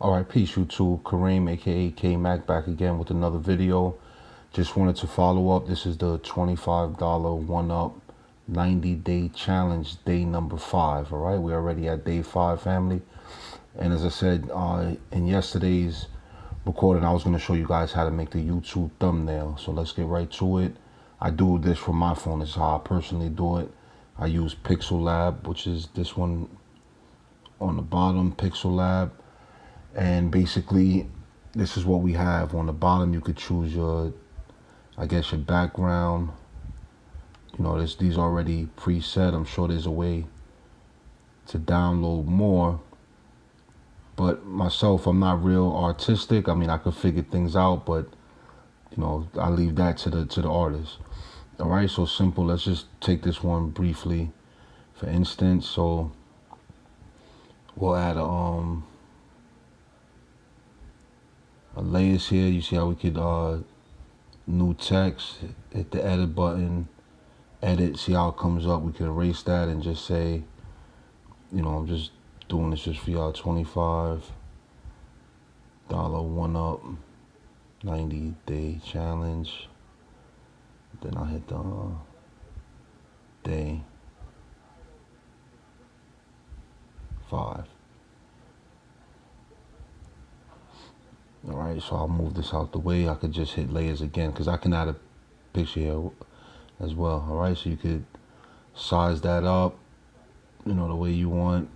Alright, peace YouTube. Kareem, aka K-Mac, back again with another video. Just wanted to follow up. This is the $25 1-up 90-day challenge, day number 5. Alright, we're already at day 5, family. And as I said in yesterday's recording, I was going to show you guys how to make the YouTube thumbnail. So let's get right to it. I do this from my phone. This is how I personally do it. I use PixelLab, which is this one on the bottom, PixelLab. And basically, this is what we have. On the bottom, you could choose your, I guess, your background. You know, these already preset. I'm sure there's a way to download more. But myself, I'm not real artistic. I mean, I could figure things out, but, you know, I leave that to the artist. All right, so simple. Let's just take this one briefly. For instance, so we'll add a layers here. You see how we could new text, hit the edit button, edit, see how it comes up. We could erase that and just say, you know, I'm just doing this just for y'all. $25 1-up 90-day challenge. Then I'll hit the day 5. All right, so I'll move this out the way. I could just hit layers again because I can add a picture here as well. All right, so you could size that up, you know, the way you want.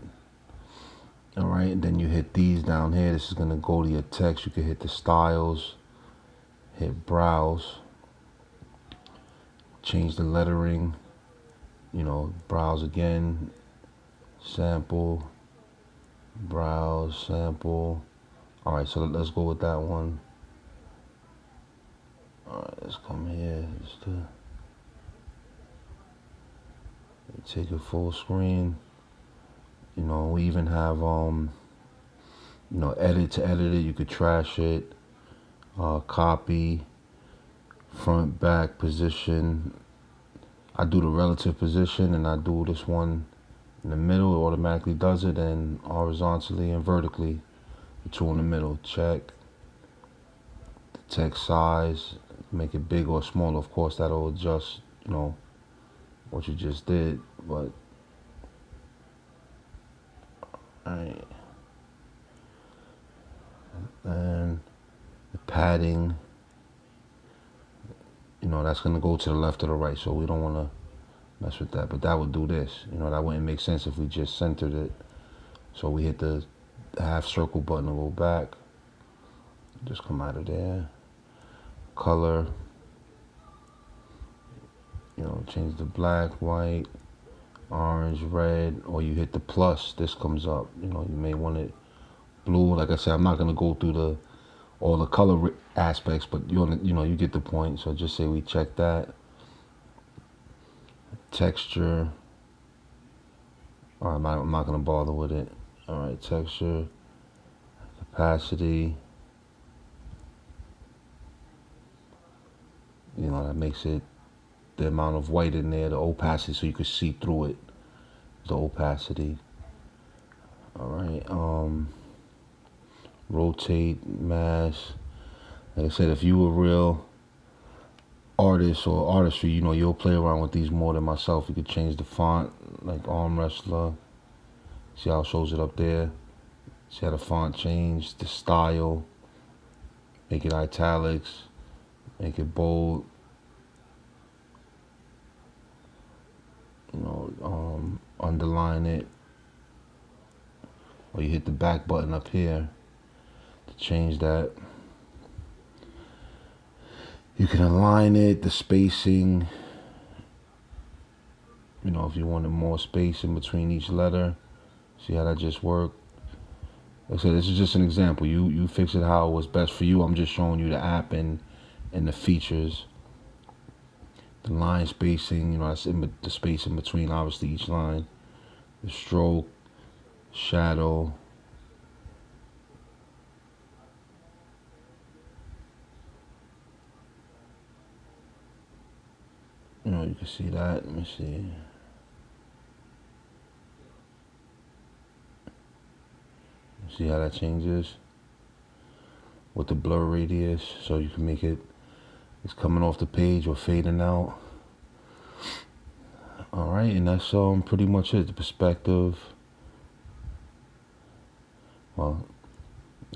All right, and then you hit these down here. This is gonna go to your text. You can hit the styles, hit browse, change the lettering, you know, browse again, sample, browse, sample. All right, so let's go with that one. All right, let's come here. Take it full screen. You know, we even have, you know, edit to edit it. You could trash it, copy, front, back, position. I do the relative position, and I do this one in the middle. It automatically does it, and horizontally and vertically. The two in the middle, check. The text size, make it big or small. Of course, that'll adjust, you know, what you just did, but alright. And the padding, you know, that's gonna go to the left or the right, so we don't wanna mess with that, but that would do this. You know, that wouldn't make sense if we just centered it. So we hit the half circle button to go back. Just come out of there. Color, you know, change the black, white, orange, red, or you hit the plus, this comes up. You know, you may want it blue. Like I said, I'm not gonna go through all the color aspects, but you know, you get the point. So just say we check that. Texture. All right, I'm not gonna bother with it. All right, texture, opacity. You know, that makes it the amount of white in there, the opacity, so you can see through it. The opacity. All right. Rotate, mask. Like I said, if you a real artist or artistry, you know, you'll play around with these more than myself. You could change the font, like arm wrestler. See how it shows it up there? See how the font changed, the style. Make it italics, make it bold. You know, underline it. Or you hit the back button up here to change that. You can align it, the spacing. You know, if you wanted more space in between each letter. See how that just worked? Like I said, this is just an example. You fix it how it was best for you. I'm just showing you the app and the features. The line spacing, you know, that's the space in between, obviously, each line. The stroke, shadow. You know, you can see that. Let me see. See how that changes? what the blur rate is, so you can make it, it's coming off the page or fading out. All right, and that's pretty much it. The perspective. Well,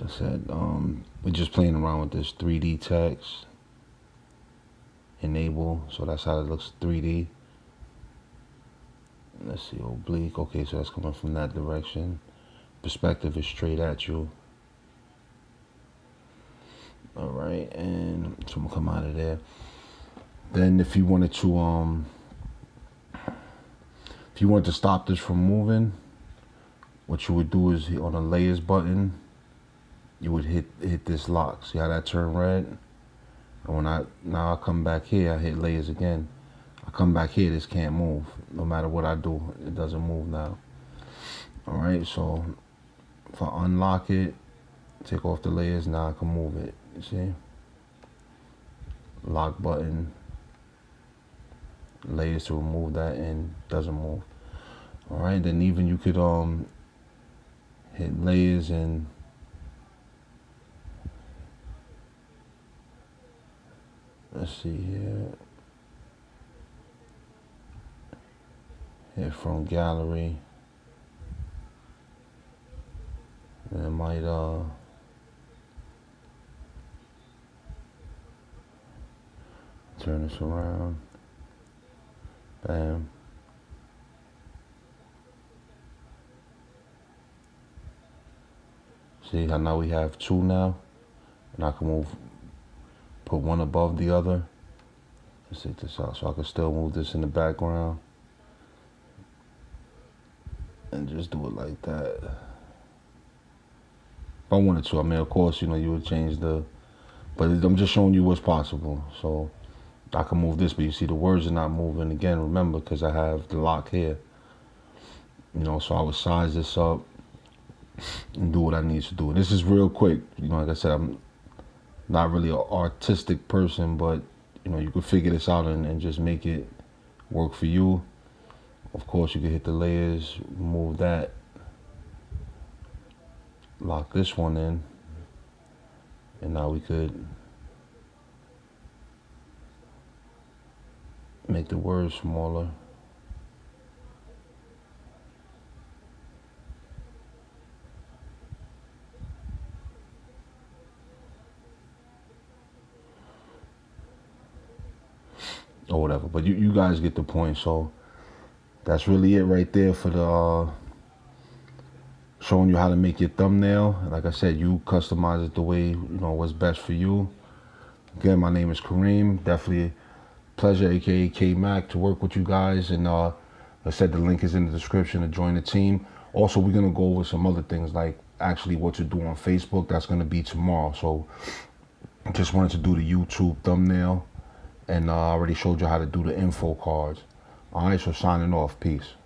I said we're just playing around with this 3D text. Enable, so that's how it looks 3D. Let's see, oblique. Okay, so that's coming from that direction. Perspective is straight at you. All right, and so I'm gonna come out of there. Then if you wanted to stop this from moving, what you would do is on the layers button, you would hit this lock. See how that turned red? And when now I come back here, I hit layers again. I come back here, this can't move. No matter what I do, it doesn't move now. All right, so if I unlock it, take off the layers, now I can move it. You see? Lock button, layers to remove that, and doesn't move. All right, then even you could hit layers and let's see here. Hit from gallery. And it might turn this around. Bam. See how now we have two now? And I can put one above the other. Let's take this out so I can still move this in the background. And just do it like that. If I wanted to, I mean, of course, you would change but I'm just showing you what's possible. So I can move this, but you see the words are not moving. Again, remember, because I have the lock here. So I would size this up and do what I need to do. And this is real quick. Like I said, I'm not really an artistic person, but, you could figure this out and just make it work for you. Of course, you can hit the layers, move that, lock this one in, and now we could make the words smaller. Or whatever, but you guys get the point. So that's really it right there for the showing you how to make your thumbnail. Like I said, you customize it the way what's best for you. Again, my name is Kareem. Definitely a pleasure, aka K-Mac, to work with you guys. And like I said, the link is in the description to join the team. Also, we're gonna go over some other things, like actually what to do on Facebook. That's gonna be tomorrow. So I just wanted to do the YouTube thumbnail, and I already showed you how to do the info cards. All right, so signing off. Peace.